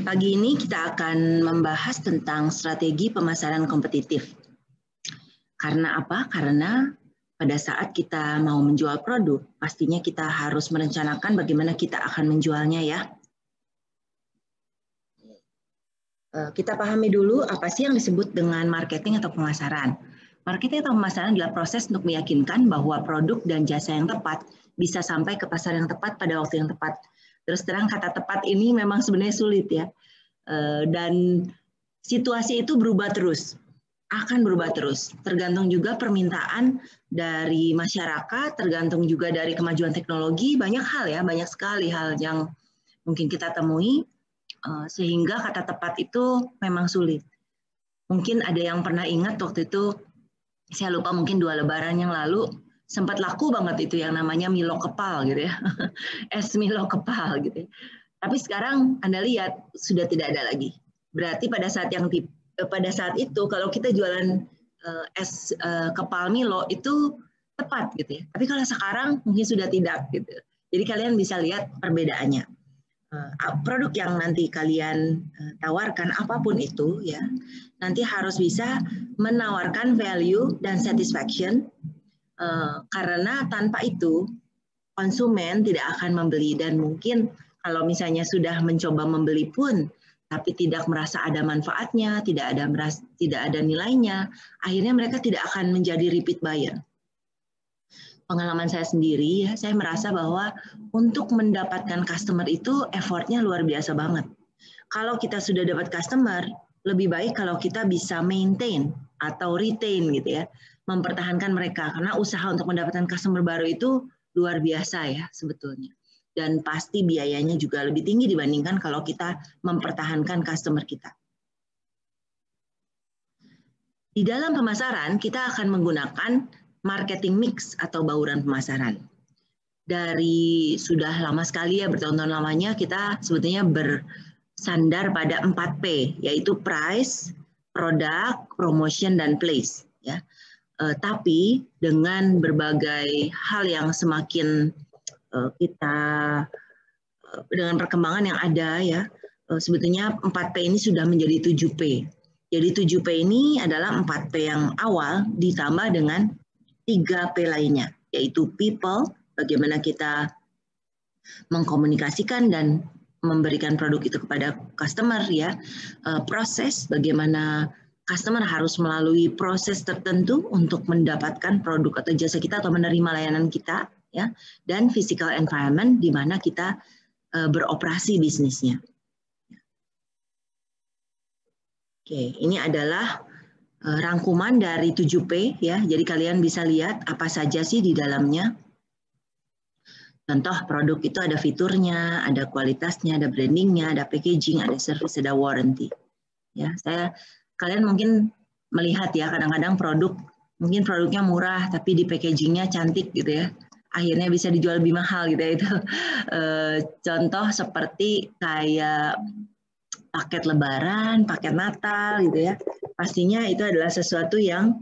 Pagi ini kita akan membahas tentang strategi pemasaran kompetitif. Karena apa? Karena pada saat kita mau menjual produk, pastinya kita harus merencanakan bagaimana kita akan menjualnya ya. Kita pahami dulu apa sih yang disebut dengan marketing atau pemasaran. Marketing atau pemasaran adalah proses untuk meyakinkan bahwa produk dan jasa yang tepat bisa sampai ke pasar yang tepat pada waktu yang tepat. Terus terang kata tepat ini memang sebenarnya sulit ya. Dan situasi itu berubah terus, akan berubah terus. Tergantung juga permintaan dari masyarakat, tergantung juga dari kemajuan teknologi, banyak hal ya, banyak sekali hal yang mungkin kita temui, sehingga kata tepat itu memang sulit. Mungkin ada yang pernah ingat waktu itu, saya lupa mungkin 2 lebaran yang lalu, sempat laku banget itu yang namanya Milo kepal gitu ya, es Milo kepal gitu ya. Tapi sekarang Anda lihat sudah tidak ada lagi. Berarti pada saat itu kalau kita jualan es kepal Milo itu tepat gitu ya. Tapi kalau sekarang mungkin sudah tidak gitu. Jadi kalian bisa lihat perbedaannya. Produk yang nanti kalian tawarkan apapun itu ya, nanti harus bisa menawarkan value dan satisfaction. Karena tanpa itu konsumen tidak akan membeli, dan mungkin kalau misalnya sudah mencoba membeli pun tapi tidak merasa ada manfaatnya, tidak ada nilainya, akhirnya mereka tidak akan menjadi repeat buyer. Pengalaman saya sendiri ya, saya merasa bahwa untuk mendapatkan customer itu effortnya luar biasa banget. Kalau kita sudah dapat customer, lebih baik kalau kita bisa maintain atau retain gitu ya, mempertahankan mereka, karena usaha untuk mendapatkan customer baru itu luar biasa ya sebetulnya. Dan pasti biayanya juga lebih tinggi dibandingkan kalau kita mempertahankan customer kita. Di dalam pemasaran, kita akan menggunakan marketing mix atau bauran pemasaran. Dari sudah lama sekali ya, bertahun-tahun lamanya kita sebetulnya bersandar pada 4P, yaitu price, product, promotion, dan place. Ya. Tapi dengan berbagai hal yang semakin kita dengan perkembangan yang ada ya, sebetulnya 4P ini sudah menjadi 7P. Jadi 7P ini adalah 4P yang awal ditambah dengan 3P lainnya, yaitu people, bagaimana kita mengkomunikasikan dan memberikan produk itu kepada customer ya, proses, bagaimana customer harus melalui proses tertentu untuk mendapatkan produk atau jasa kita atau menerima layanan kita ya, dan physical environment di mana kita beroperasi bisnisnya. Oke, ini adalah rangkuman dari 7P ya. Jadi kalian bisa lihat apa saja sih di dalamnya. Contoh produk itu ada fiturnya, ada kualitasnya, ada brandingnya, ada packaging, ada service, ada warranty. Ya, kalian mungkin melihat ya, kadang-kadang mungkin produknya murah tapi di packagingnya cantik gitu ya, akhirnya bisa dijual lebih mahal gitu ya. Itu contoh seperti kayak paket lebaran, paket Natal gitu ya, pastinya itu adalah sesuatu yang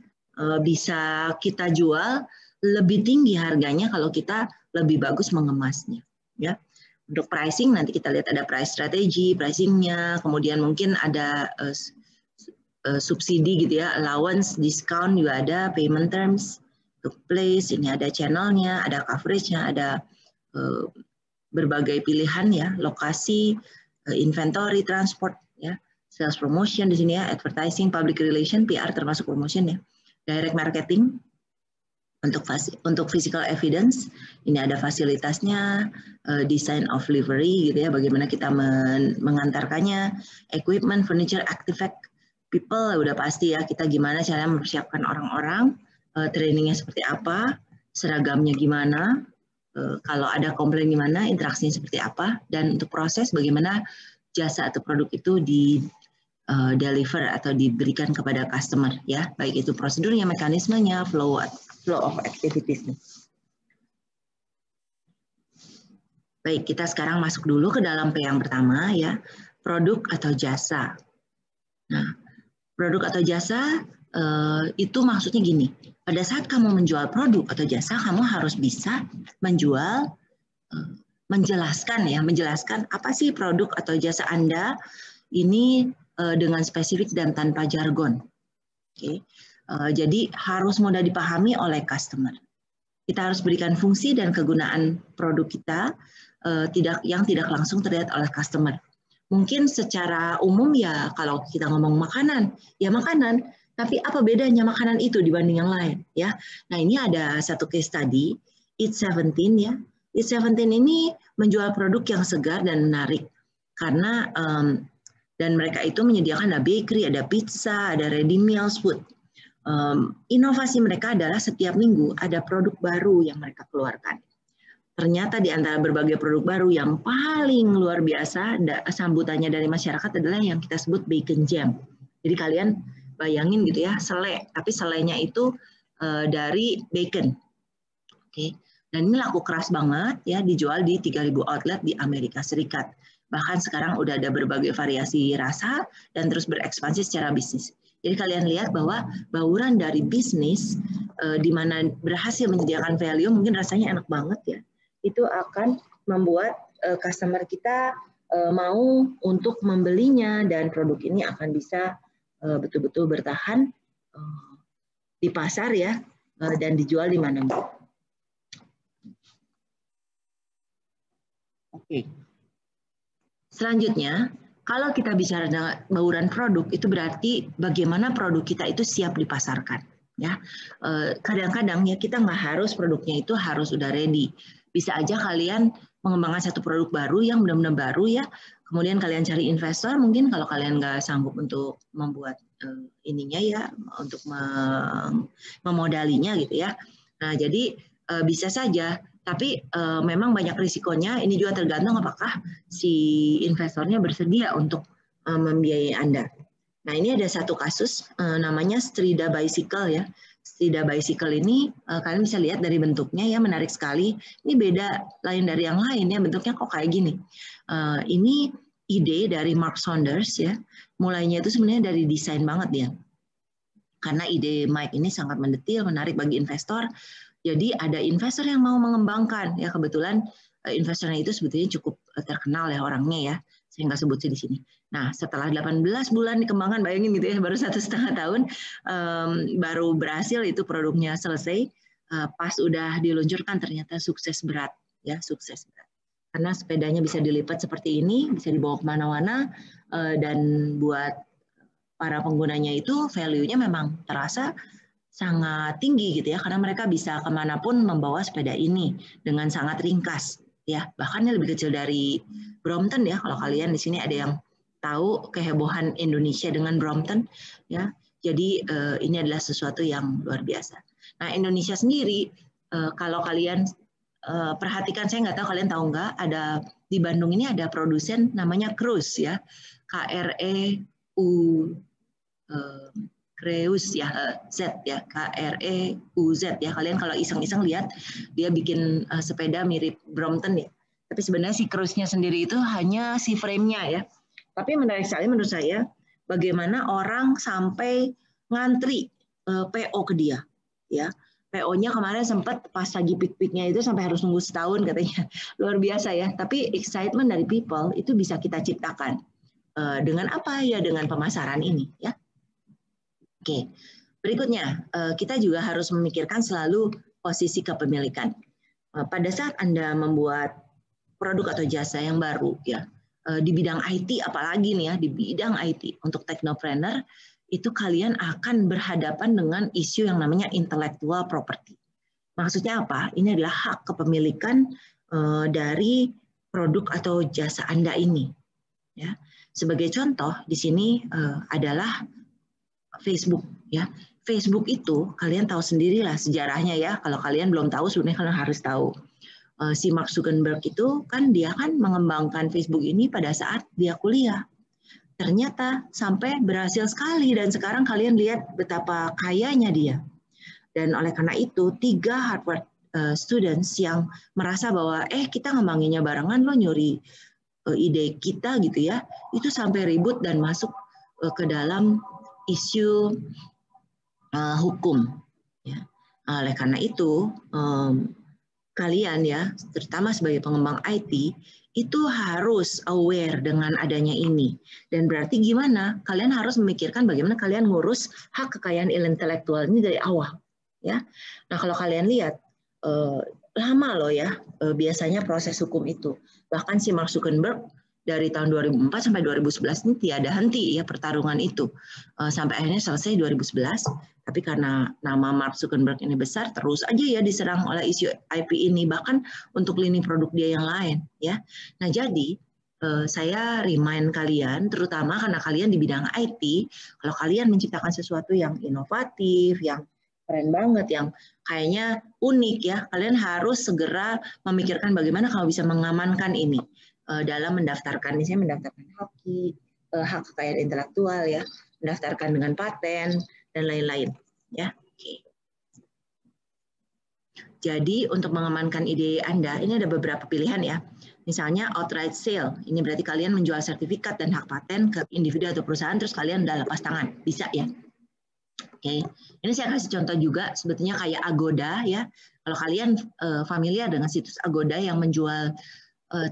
bisa kita jual lebih tinggi harganya kalau kita lebih bagus mengemasnya ya. Untuk pricing nanti kita lihat ada price strategy, pricingnya, kemudian mungkin ada subsidi gitu ya, allowance, discount juga ada, payment terms, untuk place, ini ada channelnya, ada coveragenya, ada berbagai pilihan ya, lokasi, inventory, transport, ya, sales promotion di sini ya, advertising, public relation, PR termasuk promotion ya, direct marketing, untuk physical evidence, ini ada fasilitasnya, design of livery gitu ya, bagaimana kita mengantarkannya, equipment, furniture, artifact, people, udah pasti ya, kita gimana cara mempersiapkan orang-orang, trainingnya seperti apa, seragamnya gimana, kalau ada komplain gimana, interaksinya seperti apa, dan untuk proses bagaimana jasa atau produk itu di deliver atau diberikan kepada customer ya, baik itu prosedurnya, mekanismenya, flow of activities-nya. Baik, kita sekarang masuk dulu ke dalam P yang pertama ya, produk atau jasa. Nah, produk atau jasa itu maksudnya gini, pada saat kamu menjual produk atau jasa, kamu harus bisa menjual menjelaskan apa sih produk atau jasa Anda ini dengan spesifik dan tanpa jargon. Oke. Jadi harus mudah dipahami oleh customer. Kita harus berikan fungsi dan kegunaan produk kita yang tidak langsung terlihat oleh customer. Mungkin secara umum ya kalau kita ngomong makanan, ya makanan, tapi apa bedanya makanan itu dibanding yang lain ya. Nah, ini ada satu case study, Eat 17 ya. Eat 17 ini menjual produk yang segar dan menarik karena dan mereka itu menyediakan ada bakery, ada pizza, ada ready meals food. Inovasi mereka adalah setiap minggu ada produk baru yang mereka keluarkan. Ternyata di antara berbagai produk baru yang paling luar biasa sambutannya dari masyarakat adalah yang kita sebut bacon jam. Jadi kalian bayangin gitu ya, selai, tapi selainya itu dari bacon. Oke. Dan ini laku keras banget ya, dijual di 3.000 outlet di Amerika Serikat. Bahkan sekarang udah ada berbagai variasi rasa dan terus berekspansi secara bisnis. Jadi kalian lihat bahwa bauran dari bisnis di mana berhasil menyediakan value, mungkin rasanya enak banget ya. Itu akan membuat customer kita mau untuk membelinya dan produk ini akan bisa betul-betul bertahan di pasar ya dan dijual di mana-mana. Oke. Selanjutnya, kalau kita bicara bauran produk, itu berarti bagaimana produk kita itu siap dipasarkan. Ya, kadang-kadang ya kita nggak harus produknya itu harus udah ready. Bisa aja kalian mengembangkan satu produk baru yang benar-benar baru ya. Kemudian kalian cari investor, mungkin kalau kalian nggak sanggup untuk membuat ininya ya, untuk memodalinya gitu ya. Nah, jadi bisa saja. Tapi memang banyak risikonya, ini juga tergantung apakah si investornya bersedia untuk membiayai Anda. Nah, ini ada satu kasus namanya Strida Bicycle ya. Strida Bicycle ini kalian bisa lihat dari bentuknya ya, menarik sekali. Ini beda lain dari yang lain ya, bentuknya kok kayak gini. Ini ide dari Mark Saunders ya. Mulainya itu sebenarnya dari desain banget ya. Karena ide Mike ini sangat mendetil, menarik bagi investor. Jadi ada investor yang mau mengembangkan ya, kebetulan investornya itu sebetulnya cukup terkenal ya orangnya ya, saya nggak sebut di sini. Nah, setelah 18 bulan dikembangkan, bayangin gitu ya, baru 1,5 tahun baru berhasil itu produknya selesai. Pas udah diluncurkan ternyata sukses berat ya, sukses berat. Karena sepedanya bisa dilipat seperti ini, bisa dibawa kemana-mana dan buat para penggunanya itu value-nya memang terasa sangat tinggi gitu ya, karena mereka bisa kemanapun membawa sepeda ini dengan sangat ringkas ya, bahkan lebih kecil dari Brompton ya. Kalau kalian di sini ada yang tahu kehebohan Indonesia dengan Brompton ya, jadi ini adalah sesuatu yang luar biasa. Nah, Indonesia sendiri kalau kalian perhatikan, saya nggak tahu kalian tahu nggak, ada di Bandung ini ada produsen namanya Creuz ya, Creuz ya, Z ya, Kreuz ya. Kalian kalau iseng-iseng lihat dia bikin sepeda mirip Brompton ya. Tapi sebenarnya si Creuznya sendiri itu hanya si frame-nya ya. Tapi menarik sekali menurut saya bagaimana orang sampai ngantri PO ke dia ya. PO-nya kemarin sempat pas lagi peak-peaknya itu sampai harus nunggu setahun katanya. Luar biasa ya. Tapi excitement dari people itu bisa kita ciptakan dengan apa ya, dengan pemasaran ini ya. Oke, berikutnya kita juga harus memikirkan selalu posisi kepemilikan. Pada saat Anda membuat produk atau jasa yang baru ya, di bidang IT apalagi nih ya, di bidang IT untuk technopreneur itu kalian akan berhadapan dengan isu yang namanya intellectual property. Maksudnya apa? Ini adalah hak kepemilikan dari produk atau jasa Anda ini. Ya, sebagai contoh di sini adalah Facebook ya. Facebook itu kalian tahu sendirilah sejarahnya ya. Kalau kalian belum tahu sebenarnya kalian harus tahu. Si Mark Zuckerberg itu kan dia kan mengembangkan Facebook ini pada saat dia kuliah. Ternyata sampai berhasil sekali dan sekarang kalian lihat betapa kayanya dia. Dan oleh karena itu 3 Harvard students yang merasa bahwa kita ngembanginnya barengan, lo nyuri ide kita gitu ya. Itu sampai ribut dan masuk ke dalam isu hukum. Ya. Oleh karena itu, kalian ya, terutama sebagai pengembang IT, itu harus aware dengan adanya ini. Dan berarti gimana? Kalian harus memikirkan bagaimana kalian ngurus hak kekayaan intelektual ini dari awal. Ya. Nah, kalau kalian lihat, lama loh ya biasanya proses hukum itu. Bahkan si Mark Zuckerberg dari tahun 2004 sampai 2011 ini tiada henti ya pertarungan itu. Sampai akhirnya selesai 2011. Tapi karena nama Mark Zuckerberg ini besar, terus aja ya diserang oleh isu IP ini, bahkan untuk lini produk dia yang lain. Ya. Nah jadi saya remind kalian, terutama karena kalian di bidang IT, kalau kalian menciptakan sesuatu yang inovatif, yang keren banget, yang kayaknya unik ya, kalian harus segera memikirkan bagaimana kalau bisa mengamankan ini dalam mendaftarkan, misalnya mendaftarkan hak kekayaan intelektual ya, mendaftarkan dengan paten dan lain-lain ya. Oke. Jadi untuk mengamankan ide Anda ini ada beberapa pilihan ya. Misalnya outright sale, ini berarti kalian menjual sertifikat dan hak paten ke individu atau perusahaan terus kalian udah lepas tangan, bisa ya. Oke, ini saya kasih contoh juga sebetulnya kayak Agoda ya. Kalau kalian familiar dengan situs Agoda yang menjual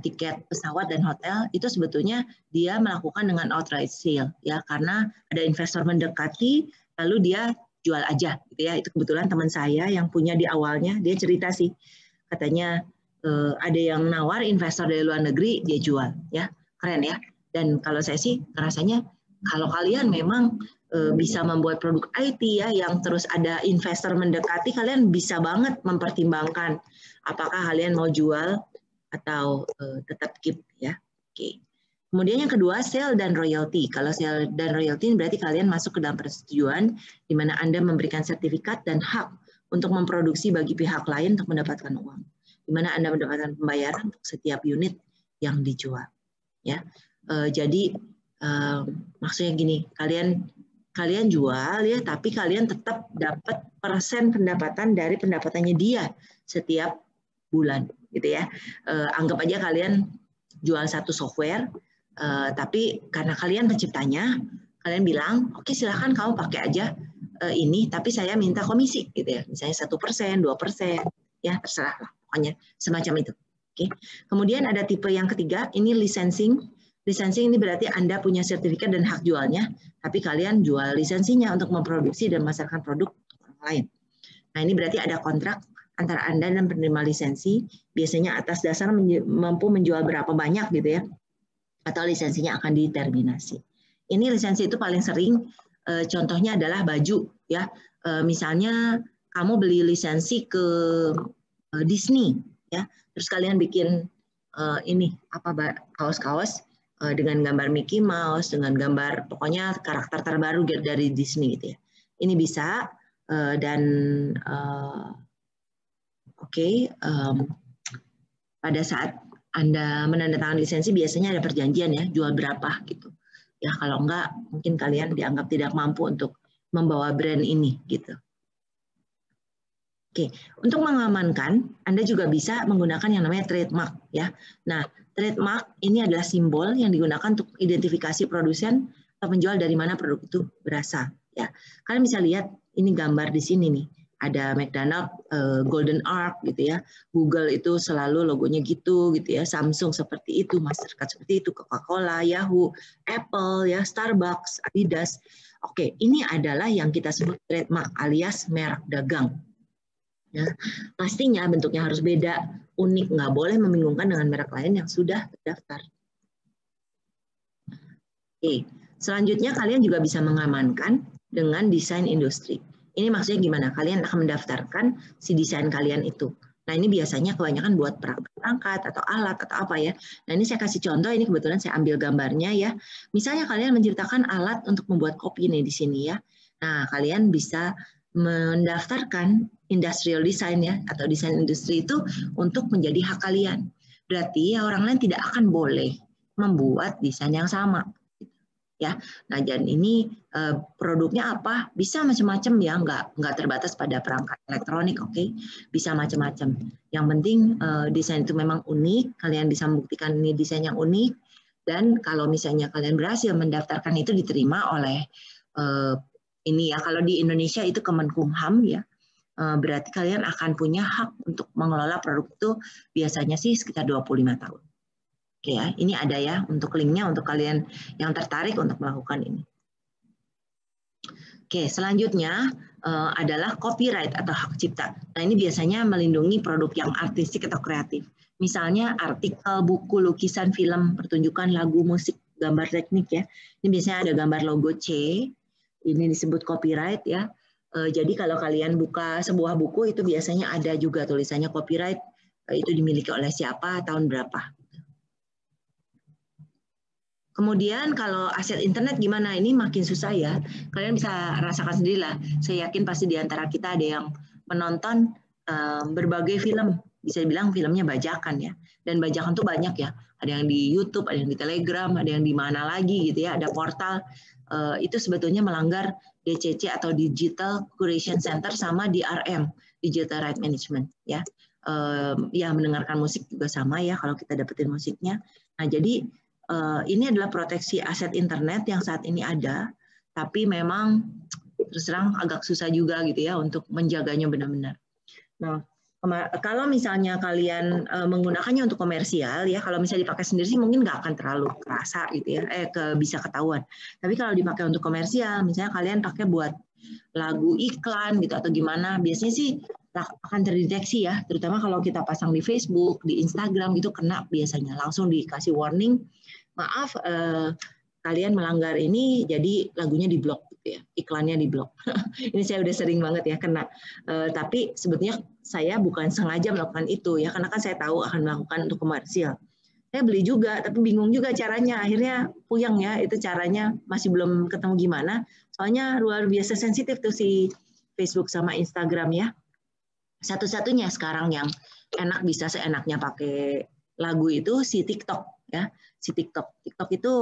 tiket pesawat dan hotel, itu sebetulnya dia melakukan dengan outright sale ya, karena ada investor mendekati lalu dia jual aja gitu ya. Itu kebetulan teman saya yang punya di awalnya, dia cerita sih katanya ada yang nawar investor dari luar negeri, dia jual ya, keren ya. Dan kalau saya sih rasanya kalau kalian memang bisa membuat produk IT ya yang terus ada investor mendekati, kalian bisa banget mempertimbangkan apakah kalian mau jual atau tetap keep ya. Oke. Kemudian yang kedua, sale dan royalty. Kalau sale dan royalty berarti kalian masuk ke dalam persetujuan di mana Anda memberikan sertifikat dan hak untuk memproduksi bagi pihak lain untuk mendapatkan uang. Di mana Anda mendapatkan pembayaran untuk setiap unit yang dijual. Ya. Jadi maksudnya gini, kalian jual ya, tapi kalian tetap dapat persen pendapatan dari pendapatannya dia setiap bulan, gitu ya. Anggap aja kalian jual satu software, tapi karena kalian penciptanya, kalian bilang, oke silahkan kamu pakai aja ini, tapi saya minta komisi, gitu ya. Misalnya 1%, 2%, ya terserah lah, pokoknya semacam itu. Oke. Kemudian ada tipe yang ketiga, ini licensing. Licensing ini berarti Anda punya sertifikat dan hak jualnya, tapi kalian jual lisensinya untuk memproduksi dan memasarkan produk orang lain. Nah ini berarti ada kontrak antara Anda dan penerima lisensi, biasanya atas dasar mampu menjual berapa banyak gitu ya, atau lisensinya akan diterminasi. Ini lisensi itu paling sering, contohnya adalah baju ya, misalnya kamu beli lisensi ke Disney ya, terus kalian bikin ini apa kaos-kaos dengan gambar Mickey Mouse, dengan gambar pokoknya karakter terbaru dari Disney gitu ya. Ini bisa dan pada saat Anda menandatangani lisensi biasanya ada perjanjian ya, jual berapa gitu. Ya kalau enggak mungkin kalian dianggap tidak mampu untuk membawa brand ini gitu. Oke, untuk mengamankan Anda juga bisa menggunakan yang namanya trademark ya. Nah, trademark ini adalah simbol yang digunakan untuk identifikasi produsen atau penjual dari mana produk itu berasal ya. Kalian bisa lihat ini gambar di sini nih. Ada McDonald Golden Ark gitu ya. Google itu selalu logonya gitu ya. Samsung seperti itu, Mastercard seperti itu, Coca-Cola, Yahoo, Apple ya, Starbucks, Adidas. Oke, ini adalah yang kita sebut trademark alias merek dagang. Ya, pastinya bentuknya harus beda, unik, nggak boleh membingungkan dengan merek lain yang sudah terdaftar. Oke, selanjutnya kalian juga bisa mengamankan dengan desain industri. Ini maksudnya gimana? Kalian akan mendaftarkan si desain kalian itu. Nah ini biasanya kebanyakan buat perangkat atau alat atau apa ya. Nah ini saya kasih contoh, ini kebetulan saya ambil gambarnya ya. Misalnya kalian menciptakan alat untuk membuat kopi nih di sini ya. Nah kalian bisa mendaftarkan industrial design ya atau desain industri itu untuk menjadi hak kalian. Berarti ya orang lain tidak akan boleh membuat desain yang sama. Ya, nah dan ini produknya apa? Bisa macam-macam ya, nggak terbatas pada perangkat elektronik, oke? Bisa macam-macam. Yang penting desain itu memang unik, kalian bisa membuktikan ini desain yang unik, dan kalau misalnya kalian berhasil mendaftarkan itu diterima oleh ini ya, kalau di Indonesia itu Kemenkumham ya, berarti kalian akan punya hak untuk mengelola produk itu biasanya sih sekitar 25 tahun. Oke ya, ini ada ya untuk linknya untuk kalian yang tertarik untuk melakukan ini. Oke, selanjutnya adalah copyright atau hak cipta. Nah, ini biasanya melindungi produk yang artistik atau kreatif. Misalnya artikel, buku, lukisan, film, pertunjukan, lagu, musik, gambar teknik ya. Ini biasanya ada gambar logo C. Ini disebut copyright ya. Jadi kalau kalian buka sebuah buku itu biasanya ada juga tulisannya copyright itu dimiliki oleh siapa, tahun berapa. Kemudian kalau aset internet gimana? Ini makin susah ya. Kalian bisa rasakan sendirilah. Saya yakin pasti di antara kita ada yang menonton berbagai film. Bisa dibilang filmnya bajakan ya. Dan bajakan tuh banyak ya. Ada yang di YouTube, ada yang di Telegram, ada yang di mana lagi gitu ya. Ada portal. Itu sebetulnya melanggar DCC atau Digital Curation Center sama DRM, Digital Right Management ya. Ya mendengarkan musik juga sama ya kalau kita dapetin musiknya. Nah jadi ini adalah proteksi aset internet yang saat ini ada, tapi memang terus terang agak susah juga gitu ya untuk menjaganya benar-benar. Nah, kalau misalnya kalian menggunakannya untuk komersial ya, kalau misalnya dipakai sendiri sih mungkin nggak akan terlalu kerasa gitu ya, bisa ketahuan. Tapi kalau dipakai untuk komersial, misalnya kalian pakai buat lagu iklan gitu atau gimana, biasanya sih akan terdeteksi ya, terutama kalau kita pasang di Facebook, di Instagram gitu kena biasanya langsung dikasih warning, maaf kalian melanggar ini, jadi lagunya diblok gitu ya, iklannya diblok. Ini saya udah sering banget ya kena. Tapi sebetulnya saya bukan sengaja melakukan itu ya, karena kan saya tahu akan melakukan untuk komersial. Saya beli juga, tapi bingung juga caranya. Akhirnya puyeng ya, itu caranya masih belum ketemu gimana. Soalnya luar biasa sensitif tuh si Facebook sama Instagram ya. Satu-satunya sekarang yang enak bisa seenaknya pakai lagu itu si TikTok ya. Si TikTok itu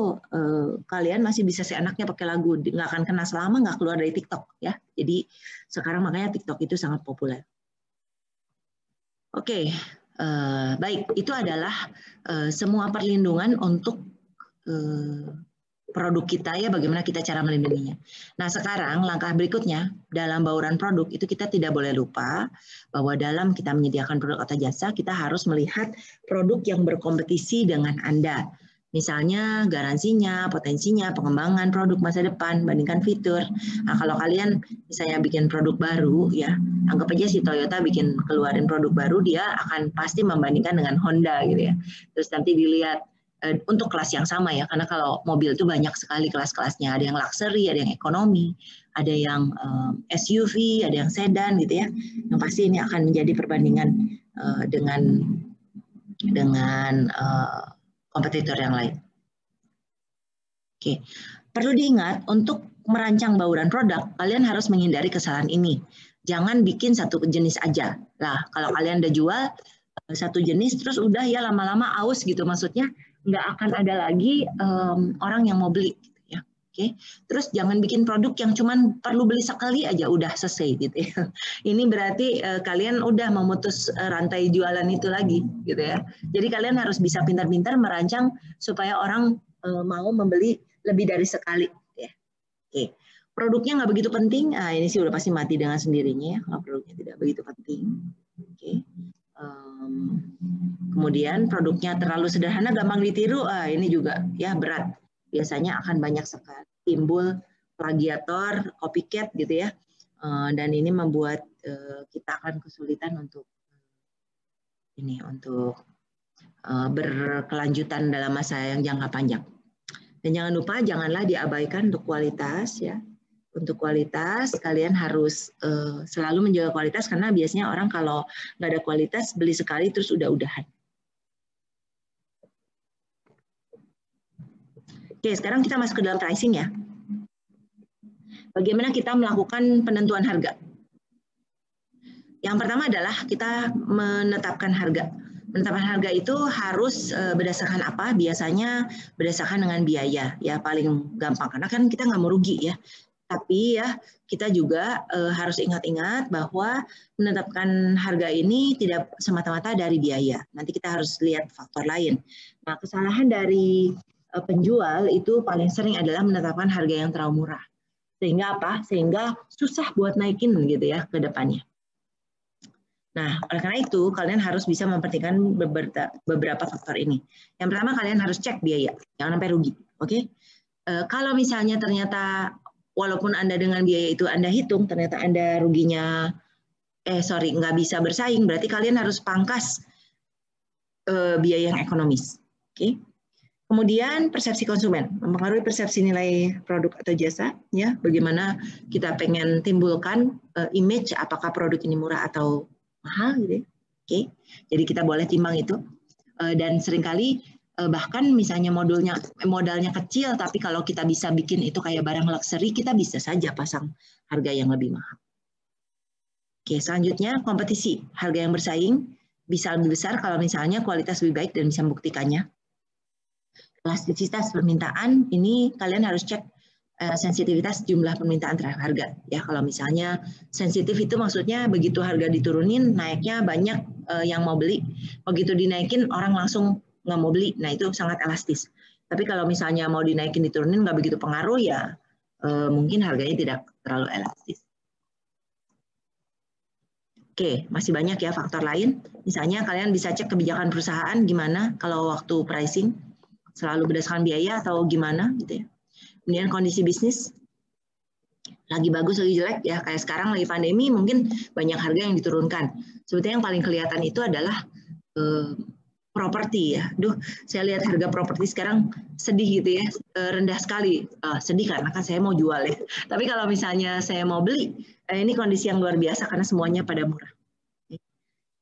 kalian masih bisa seenaknya pakai lagu, nggak akan kena selama nggak keluar dari TikTok ya. Jadi sekarang makanya TikTok itu sangat populer. Oke, baik, itu adalah semua perlindungan untuk produk kita ya, bagaimana kita cara melindunginya. Nah sekarang langkah berikutnya dalam bauran produk itu kita tidak boleh lupa bahwa dalam kita menyediakan produk atau jasa kita harus melihat produk yang berkompetisi dengan Anda. Misalnya garansinya, potensinya, pengembangan produk masa depan, bandingkan fitur. Nah kalau kalian misalnya bikin produk baru ya, anggap aja si Toyota bikin keluarin produk baru, dia akan pasti membandingkan dengan Honda gitu ya. Terus nanti dilihat untuk kelas yang sama ya, karena kalau mobil itu banyak sekali kelas-kelasnya, ada yang luxury, ada yang ekonomi, ada yang SUV, ada yang sedan gitu ya, yang pasti ini akan menjadi perbandingan dengan kompetitor yang lain. Oke, perlu diingat untuk merancang bauran produk, kalian harus menghindari kesalahan ini. Jangan bikin satu jenis aja. Lah, kalau kalian udah jual satu jenis, terus udah ya lama-lama aus gitu, maksudnya nggak akan ada lagi orang yang mau beli gitu ya. Oke. Terus jangan bikin produk yang cuman perlu beli sekali aja udah selesai gitu ya. Ini berarti kalian udah memutus rantai jualan itu lagi gitu ya. Jadi kalian harus bisa pintar-pintar merancang supaya orang mau membeli lebih dari sekali ya. Oke. Produknya nggak begitu penting. Nah, ini sih udah pasti mati dengan sendirinya ya kalau produknya tidak begitu penting. Oke. Kemudian produknya terlalu sederhana, gampang ditiru, ini juga ya berat. Biasanya akan banyak sekali timbul plagiator, copycat gitu ya. Dan ini membuat kita akan kesulitan untuk berkelanjutan dalam masa yang jangka panjang. Dan jangan lupa janganlah diabaikan untuk kualitas ya. Untuk kualitas, kalian harus selalu menjaga kualitas karena biasanya orang kalau nggak ada kualitas beli sekali terus udah-udahan. Oke, sekarang kita masuk ke dalam pricing ya. Bagaimana kita melakukan penentuan harga? Yang pertama adalah kita menetapkan harga. Menetapkan harga itu harus berdasarkan apa? Biasanya berdasarkan dengan biaya ya, paling gampang karena kan kita nggak mau rugi ya. Tapi ya kita juga harus ingat-ingat bahwa menetapkan harga ini tidak semata-mata dari biaya. Nanti kita harus lihat faktor lain. Nah, kesalahan dari penjual itu paling sering adalah menetapkan harga yang terlalu murah. Sehingga apa? Sehingga susah buat naikin gitu ya ke depannya. Nah, oleh karena itu kalian harus bisa memperhatikan beberapa faktor ini. Yang pertama, kalian harus cek biaya, jangan sampai rugi. Oke? Kalau misalnya ternyata walaupun Anda dengan biaya itu Anda hitung, ternyata Anda ruginya, nggak bisa bersaing, berarti kalian harus pangkas biaya yang ekonomis. Oke? Kemudian persepsi konsumen, mempengaruhi persepsi nilai produk atau jasa, ya. Bagaimana kita pengen timbulkan image apakah produk ini murah atau mahal, gitu. Oke, jadi kita boleh timbang itu. Dan seringkali bahkan misalnya modalnya kecil, tapi kalau kita bisa bikin itu kayak barang luxury, kita bisa saja pasang harga yang lebih mahal. Oke, selanjutnya kompetisi, harga yang bersaing bisa lebih besar kalau misalnya kualitas lebih baik dan bisa membuktikannya. Elastisitas permintaan, ini kalian harus cek sensitivitas jumlah permintaan terhadap harga. Ya, kalau misalnya sensitif itu maksudnya begitu harga diturunin, naiknya banyak yang mau beli. Begitu dinaikin, orang langsung nggak mau beli. Nah, itu sangat elastis. Tapi kalau misalnya mau dinaikin diturunin nggak begitu pengaruh, ya mungkin harganya tidak terlalu elastis. Oke, masih banyak ya faktor lain. Misalnya kalian bisa cek kebijakan perusahaan gimana kalau waktu pricing, selalu berdasarkan biaya atau gimana gitu ya. Kemudian kondisi bisnis, lagi bagus lagi jelek ya, kayak sekarang lagi pandemi mungkin banyak harga yang diturunkan. Sebetulnya yang paling kelihatan itu adalah properti ya. Duh, saya lihat harga properti sekarang sedih gitu ya, rendah sekali. Sedih karena kan saya mau jual ya. Tapi kalau misalnya saya mau beli, ini kondisi yang luar biasa karena semuanya pada murah.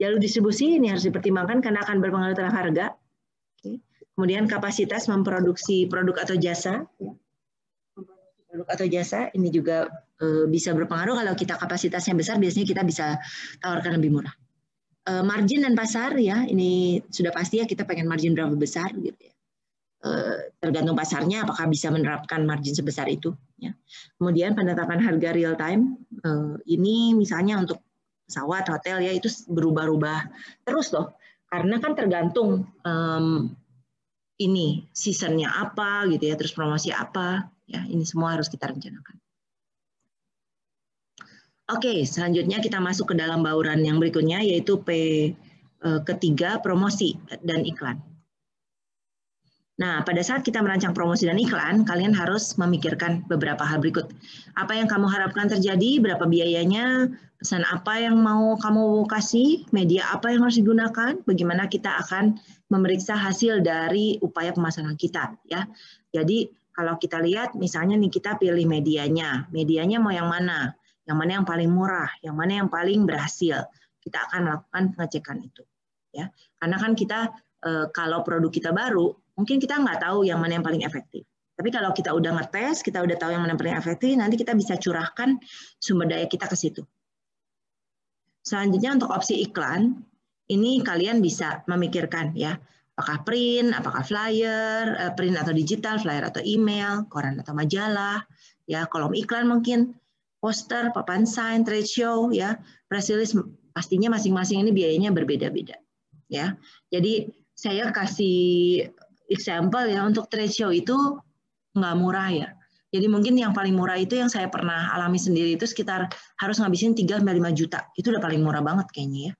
Jalur distribusi ini harus dipertimbangkan karena akan berpengaruh terhadap harga. Kemudian kapasitas memproduksi produk atau jasa. Produk atau jasa ini juga bisa berpengaruh. Kalau kita kapasitasnya besar, biasanya kita bisa tawarkan lebih murah. Margin dan pasar ya, ini sudah pasti ya, kita pengen margin berapa besar gitu ya. Tergantung pasarnya apakah bisa menerapkan margin sebesar itu ya. Kemudian penetapan harga real time, ini misalnya untuk pesawat, hotel ya, itu berubah-ubah terus loh, karena kan tergantung ini seasonnya apa gitu ya, terus promosi apa ya, ini semua harus kita rencanakan. Oke, selanjutnya kita masuk ke dalam bauran yang berikutnya, yaitu ketiga, promosi dan iklan. Nah, pada saat kita merancang promosi dan iklan, kalian harus memikirkan beberapa hal berikut. Apa yang kamu harapkan terjadi, berapa biayanya, pesan apa yang mau kamu kasih, media apa yang harus digunakan, bagaimana kita akan memeriksa hasil dari upaya pemasaran kita. Ya. Jadi, kalau kita lihat, misalnya nih kita pilih medianya mau yang mana? Yang mana yang paling murah, yang mana yang paling berhasil. Kita akan melakukan pengecekan itu. Ya. Karena kan kita, kalau produk kita baru, mungkin kita nggak tahu yang mana yang paling efektif. Tapi kalau kita udah ngetes, kita udah tahu yang mana yang paling efektif, nanti kita bisa curahkan sumber daya kita ke situ. Selanjutnya untuk opsi iklan, ini kalian bisa memikirkan ya, apakah print, apakah flyer, print atau digital, flyer atau email, koran atau majalah, ya kolom iklan mungkin, poster, papan sign, trade show, ya press release, pastinya masing-masing ini biayanya berbeda-beda, ya. Jadi saya kasih example ya, untuk trade show itu nggak murah ya. Jadi mungkin yang paling murah itu yang saya pernah alami sendiri itu sekitar harus ngabisin 3-5 juta. Itu udah paling murah banget kayaknya ya.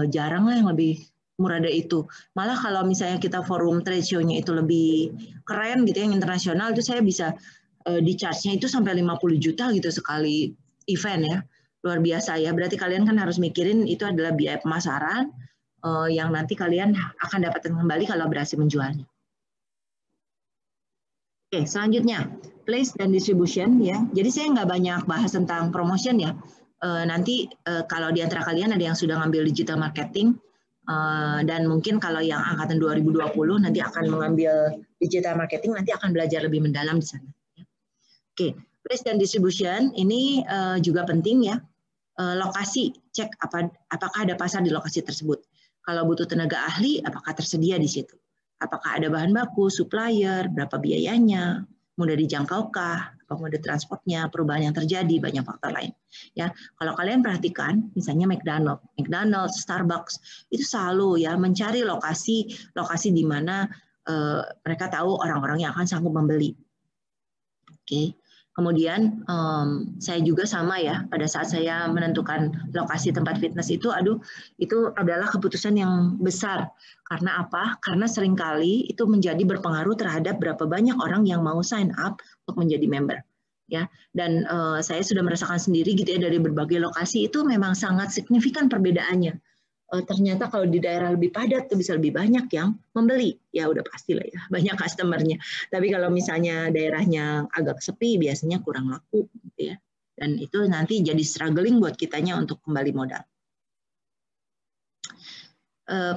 Jarang lah yang lebih murah dari itu. Malah kalau misalnya kita forum trade show-nya itu lebih keren gitu, yang internasional, itu saya bisa di charge-nya itu sampai 50 juta gitu sekali event ya. Luar biasa ya. Berarti kalian kan harus mikirin itu adalah biaya pemasaran yang nanti kalian akan dapatkan kembali kalau berhasil menjualnya. Oke, selanjutnya place dan distribution ya. Jadi saya nggak banyak bahas tentang promotion ya. Nanti kalau di antara kalian ada yang sudah ngambil digital marketing dan mungkin kalau yang angkatan 2020 nanti akan mengambil digital marketing, nanti akan belajar lebih mendalam di sana. Oke, place dan distribution ini juga penting ya. Lokasi, cek apakah ada pasar di lokasi tersebut. Kalau butuh tenaga ahli, apakah tersedia di situ? Apakah ada bahan baku, supplier, berapa biayanya, mudah dijangkaukah, apa mode transportnya, perubahan yang terjadi, banyak faktor lain. Ya, kalau kalian perhatikan, misalnya McDonald's, Starbucks, itu selalu ya mencari lokasi di mana mereka tahu orang-orang yang akan sanggup membeli. Oke. Kemudian saya juga sama ya, pada saat saya menentukan lokasi tempat fitness itu, itu adalah keputusan yang besar. Karena apa? Karena seringkali itu menjadi berpengaruh terhadap berapa banyak orang yang mau sign up untuk menjadi member. Ya, dan saya sudah merasakan sendiri gitu ya, dari berbagai lokasi itu memang sangat signifikan perbedaannya. Ternyata kalau di daerah lebih padat tuh bisa lebih banyak yang membeli, ya udah pastilah ya, banyak customernya. Tapi kalau misalnya daerahnya agak sepi, biasanya kurang laku gitu ya. Dan itu nanti jadi struggling buat kitanya untuk kembali modal.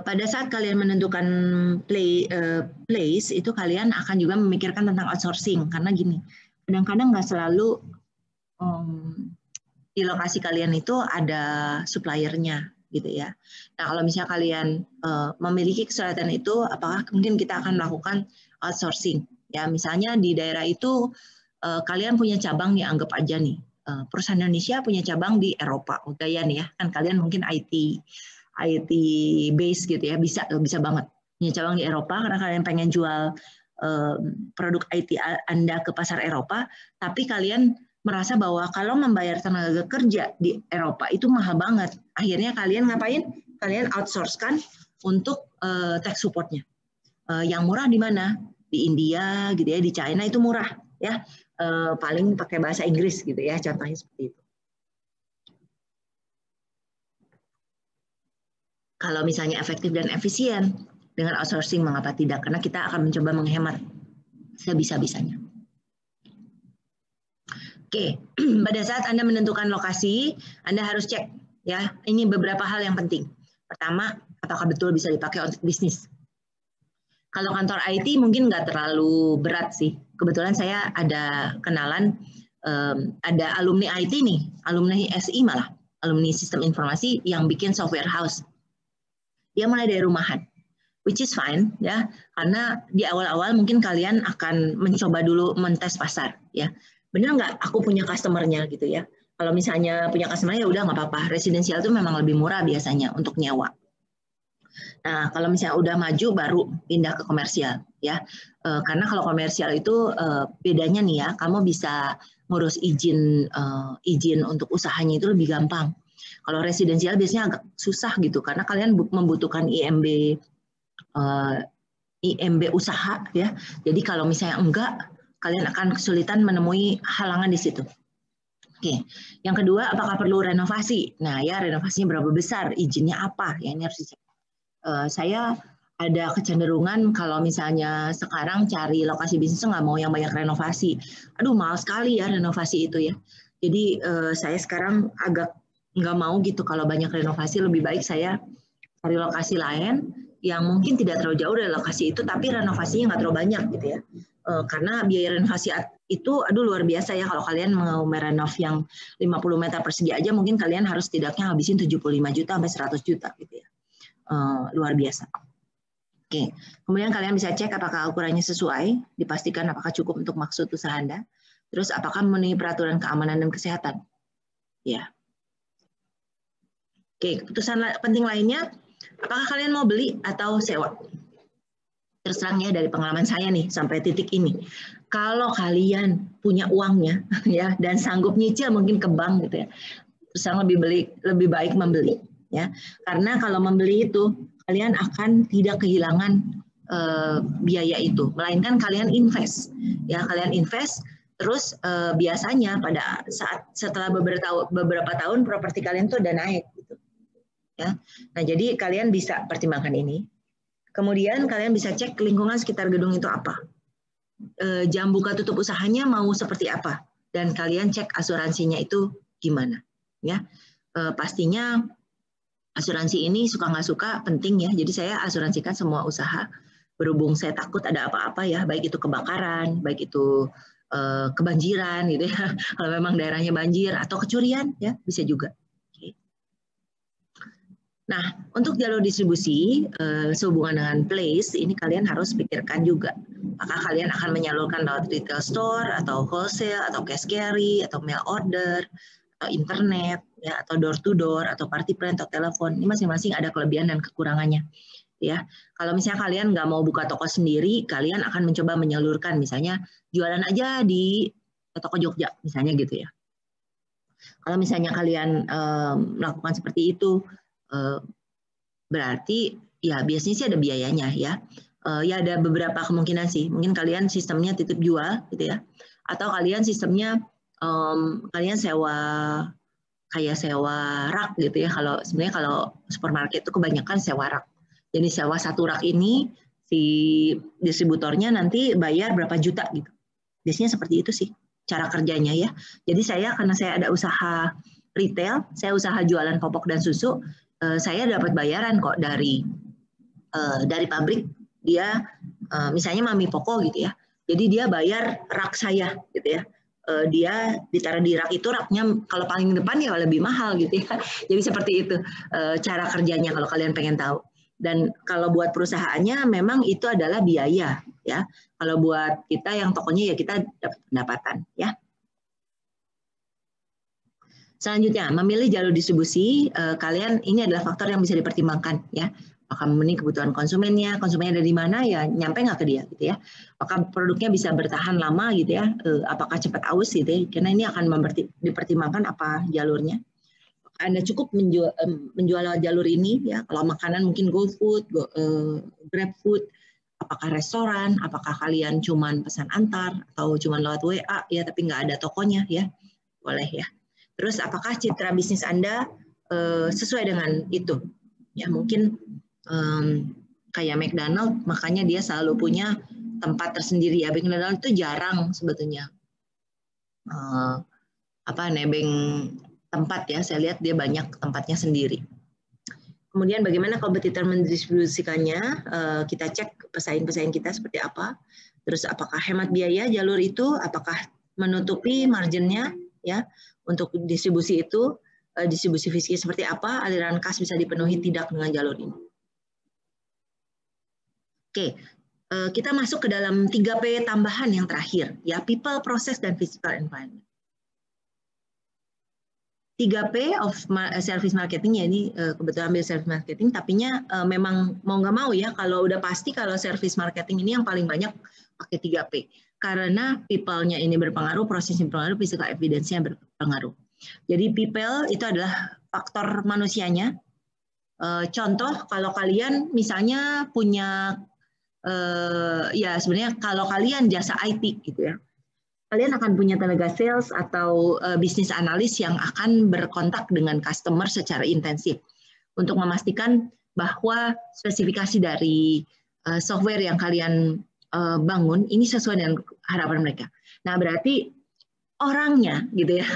Pada saat kalian menentukan place, itu kalian akan juga memikirkan tentang outsourcing. Karena gini, kadang-kadang nggak selalu di lokasi kalian itu ada suppliernya gitu ya. Nah, kalau misalnya kalian memiliki kesulitan itu, apakah mungkin kita akan melakukan outsourcing? Ya, misalnya di daerah itu kalian punya cabang nih, anggap aja nih, perusahaan Indonesia punya cabang di Eropa, gaya nih ya, kan kalian mungkin IT base gitu ya, bisa banget punya cabang di Eropa karena kalian pengen jual produk IT Anda ke pasar Eropa, tapi kalian merasa bahwa kalau membayar tenaga kerja di Eropa itu mahal banget. Akhirnya kalian ngapain? Kalian outsource-kan untuk tech support-nya. Yang murah di mana? Di India gitu ya, di China itu murah ya. Paling pakai bahasa Inggris gitu ya, contohnya seperti itu. Kalau misalnya efektif dan efisien dengan outsourcing, mengapa tidak? Karena kita akan mencoba menghemat sebisa-bisanya. Oke, pada saat Anda menentukan lokasi, Anda harus cek ya. Ini beberapa hal yang penting. Pertama, apakah betul bisa dipakai untuk bisnis? Kalau kantor IT mungkin nggak terlalu berat sih. Kebetulan saya ada kenalan, ada alumni IT nih, alumni SI malah, alumni sistem informasi yang bikin software house. Dia mulai dari rumahan, which is fine ya, karena di awal-awal mungkin kalian akan mencoba dulu mentes pasar ya. Benar nggak aku punya customer-nya gitu ya. Kalau misalnya punya customer ya udah nggak apa-apa. Residensial itu memang lebih murah biasanya untuk nyewa. Nah, kalau misalnya udah maju baru pindah ke komersial ya. Karena kalau komersial itu bedanya nih ya, kamu bisa ngurus izin untuk usahanya itu lebih gampang. Kalau residensial biasanya agak susah gitu karena kalian membutuhkan IMB usaha ya. Jadi kalau misalnya enggak, kalian akan kesulitan menemui halangan di situ. Oke, yang kedua, apakah perlu renovasi? Nah ya, renovasinya berapa besar, izinnya apa? Ya ini harus dicek. Saya ada kecenderungan kalau misalnya sekarang cari lokasi bisnis nggak mau yang banyak renovasi. Aduh, mahal sekali ya renovasi itu ya. Jadi saya sekarang agak nggak mau gitu kalau banyak renovasi, lebih baik saya cari lokasi lain yang mungkin tidak terlalu jauh dari lokasi itu, tapi renovasinya nggak terlalu banyak gitu ya. Karena biaya renovasi itu luar biasa ya. Kalau kalian mau merenov yang 50 meter persegi aja mungkin kalian harus tidaknya habisin 75 juta sampai 100 juta gitu ya. Luar biasa. Oke, kemudian kalian bisa cek apakah ukurannya sesuai, dipastikan apakah cukup untuk maksud usaha Anda. Terus apakah memenuhi peraturan keamanan dan kesehatan. Ya. Oke, keputusan penting lainnya, apakah kalian mau beli atau sewa? Terus terang ya, dari pengalaman saya nih sampai titik ini, kalau kalian punya uangnya ya dan sanggup nyicil mungkin ke bank gitu ya, terus lebih baik membeli ya, karena kalau membeli itu kalian akan tidak kehilangan biaya itu, melainkan kalian invest ya, kalian invest terus biasanya pada saat setelah beberapa tahun properti kalian tuh udah naik gitu ya. Nah jadi kalian bisa pertimbangkan ini. Kemudian kalian bisa cek lingkungan sekitar gedung itu apa. Jam buka tutup usahanya mau seperti apa. Dan kalian cek asuransinya itu gimana. Ya, pastinya asuransi ini suka nggak suka penting ya. Jadi saya asuransikan semua usaha. Berhubung saya takut ada apa-apa ya. Baik itu kebakaran, baik itu kebanjiran gitu ya. Kalau memang daerahnya banjir atau kecurian ya bisa juga. Nah, untuk jalur distribusi sehubungan dengan place, ini kalian harus pikirkan juga. Apakah kalian akan menyalurkan lewat retail store, atau wholesale, atau cash carry, atau mail order, atau internet, ya, atau door to door, atau party plan, atau telepon. Ini masing-masing ada kelebihan dan kekurangannya. Ya, kalau misalnya kalian nggak mau buka toko sendiri, kalian akan mencoba menyalurkan, misalnya jualan aja di toko Jogja misalnya gitu ya. Kalau misalnya kalian melakukan seperti itu, berarti ya biasanya sih ada biayanya ya. Ya ada beberapa kemungkinan sih. Mungkin kalian sistemnya titip jual gitu ya, atau kalian sistemnya kalian kayak sewa rak gitu ya. Kalau sebenarnya kalau supermarket itu kebanyakan sewa rak. Jadi sewa satu rak ini si distributornya nanti bayar berapa juta gitu. Biasanya seperti itu sih cara kerjanya ya. Jadi karena saya ada usaha retail, saya usaha jualan popok dan susu, saya dapat bayaran kok dari pabrik. Dia misalnya Mami Poko gitu ya. Jadi dia bayar rak saya gitu ya. Dia ditaruh di rak itu, raknya kalau paling depan ya lebih mahal gitu ya. Jadi seperti itu cara kerjanya kalau kalian pengen tahu. Dan kalau buat perusahaannya memang itu adalah biaya ya. Kalau buat kita yang tokonya ya kita dapat pendapatan ya. Selanjutnya, memilih jalur distribusi, kalian ini adalah faktor yang bisa dipertimbangkan ya. Apakah memenuhi kebutuhan konsumennya ada di mana ya, nyampe nggak ke dia gitu ya. Apakah produknya bisa bertahan lama gitu ya, apakah cepat aus gitu ya, karena ini akan dipertimbangkan apa jalurnya. Anda cukup menjual jalur ini ya, kalau makanan mungkin GoFood, GrabFood, apakah restoran, apakah kalian cuman pesan antar atau cuman lewat WA ya, tapi nggak ada tokonya ya, boleh ya. Terus apakah citra bisnis Anda sesuai dengan itu? Ya mungkin kayak McDonald, makanya dia selalu punya tempat tersendiri ya. McDonald itu jarang sebetulnya nebeng tempat ya. Saya lihat dia banyak tempatnya sendiri. Kemudian bagaimana kompetitor mendistribusikannya? Kita cek pesaing-pesaing kita seperti apa. Terus apakah hemat biaya jalur itu? Apakah menutupi marginnya ya untuk distribusi itu? Distribusi fisik seperti apa? Aliran kas bisa dipenuhi tidak dengan jalur ini? Oke, kita masuk ke dalam 3P tambahan yang terakhir, ya, people, process, dan physical environment. 3P of service marketing ya, ini kebetulan ambil service marketing, tapinya memang mau nggak mau ya, kalau udah pasti kalau service marketing ini yang paling banyak pakai 3P. Karena people-nya ini berpengaruh, prosesnya berpengaruh, physical evidence-nya berpengaruh. Jadi people itu adalah faktor manusianya. Contoh, kalau kalian misalnya punya ya sebenarnya kalau kalian jasa IT gitu ya, kalian akan punya tenaga sales atau bisnis analis yang akan berkontak dengan customer secara intensif untuk memastikan bahwa spesifikasi dari software yang kalian bangun ini sesuai dengan harapan mereka. Nah, berarti orangnya gitu ya,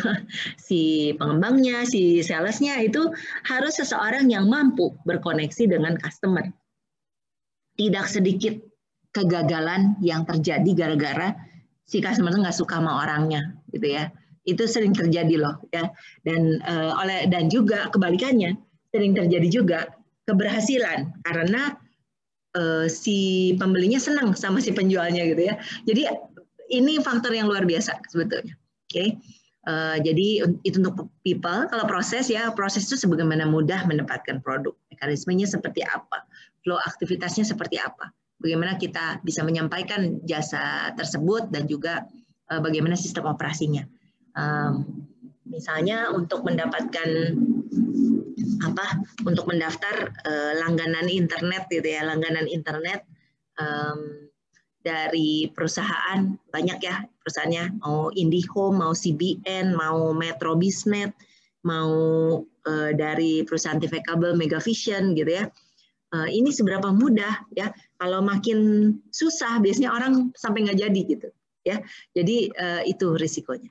si pengembangnya, si salesnya itu harus seseorang yang mampu berkoneksi dengan customer. Tidak sedikit kegagalan yang terjadi gara-gara si customer nggak suka sama orangnya, gitu ya. Itu sering terjadi loh, ya. Dan juga kebalikannya sering terjadi juga keberhasilan karena si pembelinya senang sama si penjualnya, gitu ya. Jadi ini faktor yang luar biasa sebetulnya. Oke. Jadi itu untuk people. Kalau proses ya, proses itu sebagaimana mudah mendapatkan produk. Mekanismenya seperti apa? Flow aktivitasnya seperti apa? Bagaimana kita bisa menyampaikan jasa tersebut dan juga bagaimana sistem operasinya. Misalnya untuk mendapatkan untuk mendaftar langganan internet gitu ya, langganan internet dari perusahaan banyak ya perusahaannya, mau IndiHome, mau CBN, mau Metro Bisnet, mau dari perusahaan TV kabel Megavision gitu ya. Ini seberapa mudah ya, kalau makin susah biasanya orang sampai nggak jadi gitu ya. Jadi itu risikonya.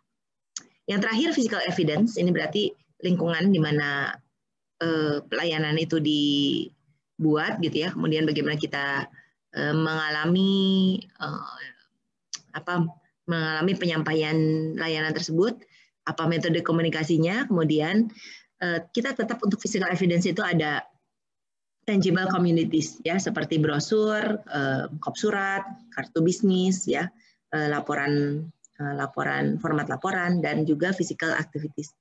Yang terakhir physical evidence, ini berarti lingkungan di mana pelayanan itu dibuat gitu ya. Kemudian bagaimana kita mengalami penyampaian layanan tersebut, apa metode komunikasinya, kemudian kita tetap untuk physical evidence itu ada tangible communities ya, seperti brosur, kop surat, kartu bisnis ya, laporan format laporan, dan juga physical activities.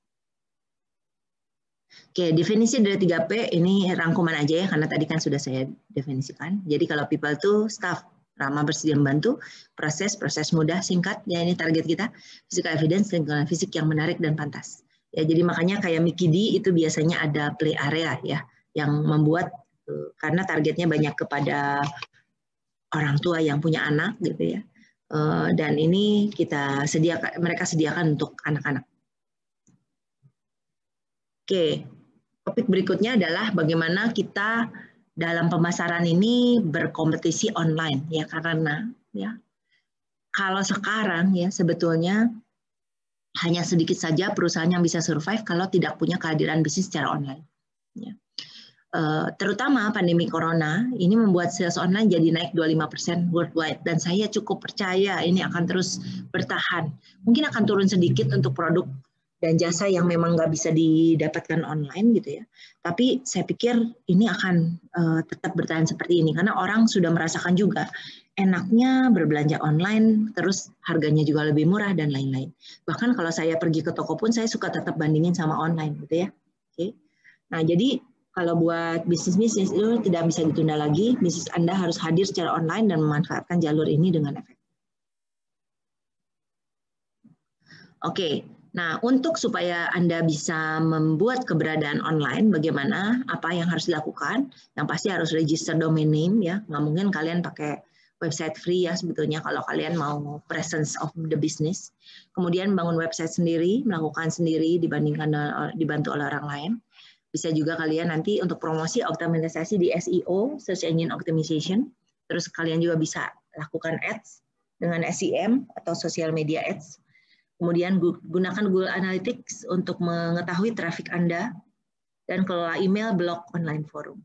Oke, definisi dari 3P ini rangkuman aja ya, karena tadi kan sudah saya definisikan. Jadi kalau people itu staff ramah, bersedia membantu, proses mudah, singkat, ya ini target kita, physical evidence, lingkungan fisik yang menarik dan pantas. Ya, jadi makanya kayak Mickey D itu biasanya ada play area ya, yang membuat karena targetnya banyak kepada orang tua yang punya anak gitu ya. Dan ini mereka sediakan untuk anak-anak. Oke, topik berikutnya adalah bagaimana kita dalam pemasaran ini berkompetisi online ya, karena ya kalau sekarang ya sebetulnya hanya sedikit saja perusahaan yang bisa survive kalau tidak punya kehadiran bisnis secara online. Ya. Terutama pandemi corona ini membuat sales online jadi naik 25% worldwide, dan saya cukup percaya ini akan terus bertahan. Mungkin akan turun sedikit untuk produk dan jasa yang memang nggak bisa didapatkan online gitu ya. Tapi saya pikir ini akan tetap bertahan seperti ini karena orang sudah merasakan juga enaknya berbelanja online, terus harganya juga lebih murah dan lain-lain. Bahkan kalau saya pergi ke toko pun saya suka tetap bandingin sama online gitu ya. Oke. Nah, jadi kalau buat bisnis itu tidak bisa ditunda lagi, bisnis Anda harus hadir secara online dan memanfaatkan jalur ini dengan efektif. Oke, nah untuk supaya Anda bisa membuat keberadaan online, bagaimana, apa yang harus dilakukan? Yang pasti harus register domain name ya, nggak mungkin kalian pakai website free ya sebetulnya kalau kalian mau presence of the business. Kemudian bangun website sendiri, melakukan sendiri dibandingkan dibantu oleh orang lain. Bisa juga kalian nanti untuk promosi optimalisasi di SEO, Search Engine Optimization. Terus kalian juga bisa lakukan ads dengan SEM atau social media ads. Kemudian gunakan Google Analytics untuk mengetahui traffic Anda dan kelola email, blog, online forum.